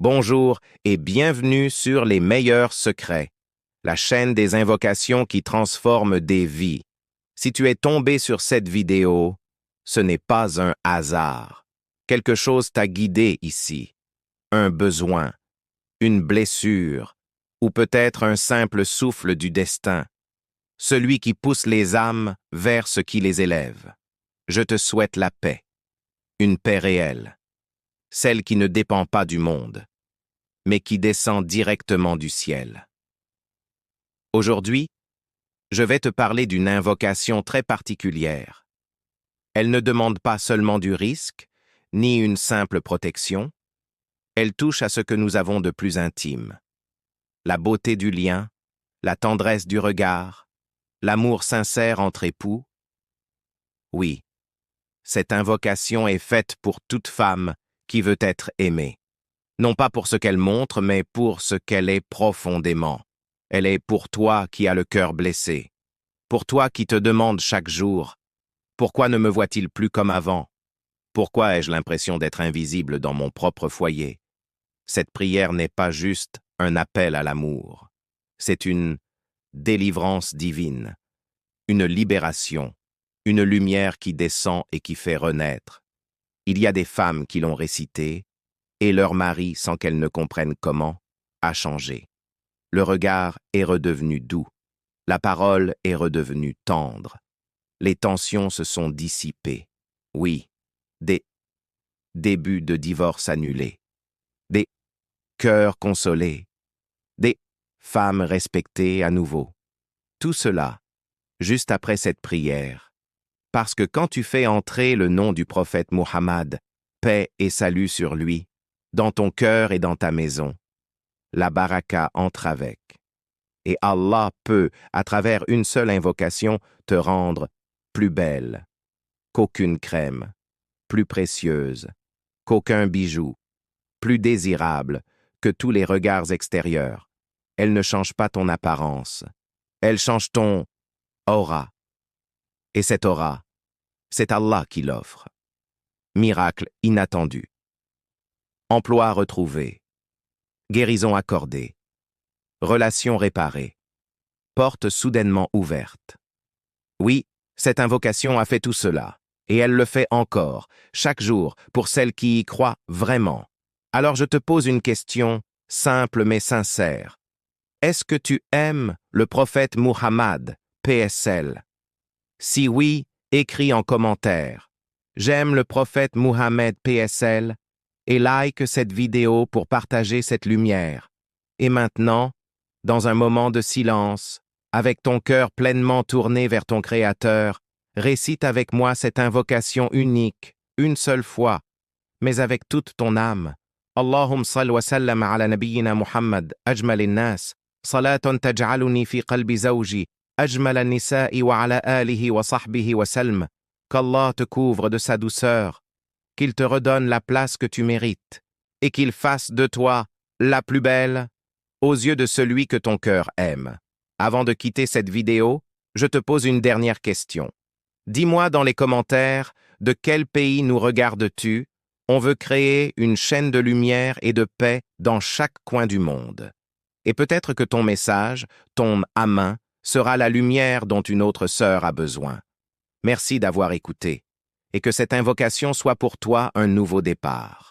Bonjour et bienvenue sur Les Meilleurs Secrets, la chaîne des invocations qui transforme des vies. Si tu es tombé sur cette vidéo, ce n'est pas un hasard. Quelque chose t'a guidé ici. Un besoin, une blessure, ou peut-être un simple souffle du destin. Celui qui pousse les âmes vers ce qui les élève. Je te souhaite la paix. Une paix réelle. Celle qui ne dépend pas du monde, mais qui descend directement du ciel. Aujourd'hui, je vais te parler d'une invocation très particulière. Elle ne demande pas seulement du risque, ni une simple protection. Elle touche à ce que nous avons de plus intime. La beauté du lien, la tendresse du regard, l'amour sincère entre époux. Oui, cette invocation est faite pour toute femme qui veut être aimée. Non pas pour ce qu'elle montre, mais pour ce qu'elle est profondément. Elle est pour toi qui as le cœur blessé, pour toi qui te demande chaque jour « Pourquoi ne me voit-il plus comme avant? Pourquoi ai-je l'impression d'être invisible dans mon propre foyer ?» Cette prière n'est pas juste un appel à l'amour. C'est une délivrance divine, une libération, une lumière qui descend et qui fait renaître. Il y a des femmes qui l'ont récitée, et leur mari, sans qu'elles ne comprennent comment, a changé. Le regard est redevenu doux. La parole est redevenue tendre. Les tensions se sont dissipées. Oui, des débuts de divorce annulés. Des cœurs consolés. Des femmes respectées à nouveau. Tout cela, juste après cette prière. Parce que quand tu fais entrer le nom du prophète Muhammad, paix et salut sur lui, dans ton cœur et dans ta maison, la baraka entre avec. Et Allah peut, à travers une seule invocation, te rendre plus belle qu'aucune crème, plus précieuse qu'aucun bijou, plus désirable que tous les regards extérieurs. Elle ne change pas ton apparence, elle change ton aura. Et cette aura, c'est Allah qui l'offre. Miracle inattendu. Emploi retrouvé. Guérison accordée. Relation réparée. Porte soudainement ouverte. Oui, cette invocation a fait tout cela, et elle le fait encore, chaque jour, pour celles qui y croient vraiment. Alors je te pose une question simple mais sincère. Est-ce que tu aimes le prophète Muhammad, PSL? Si oui, écris en commentaire. J'aime le prophète Muhammad, PSL, et like cette vidéo pour partager cette lumière. Et maintenant, dans un moment de silence, avec ton cœur pleinement tourné vers ton Créateur, récite avec moi cette invocation unique, une seule fois, mais avec toute ton âme. Allahumma salli wa sallam ala nabiyyina Muhammad, ajmal nas, salatan taj'aluni fi qalbi zawji, ajmal an-nisa'i wa ala alihi wa sahbihi wa salm. Qu'Allah te couvre de sa douceur, qu'il te redonne la place que tu mérites, et qu'il fasse de toi la plus belle aux yeux de celui que ton cœur aime. Avant de quitter cette vidéo, je te pose une dernière question. Dis-moi dans les commentaires de quel pays nous regardes-tu. On veut créer une chaîne de lumière et de paix dans chaque coin du monde. Et peut-être que ton message, ton amin, sera la lumière dont une autre sœur a besoin. Merci d'avoir écouté, et que cette invocation soit pour toi un nouveau départ.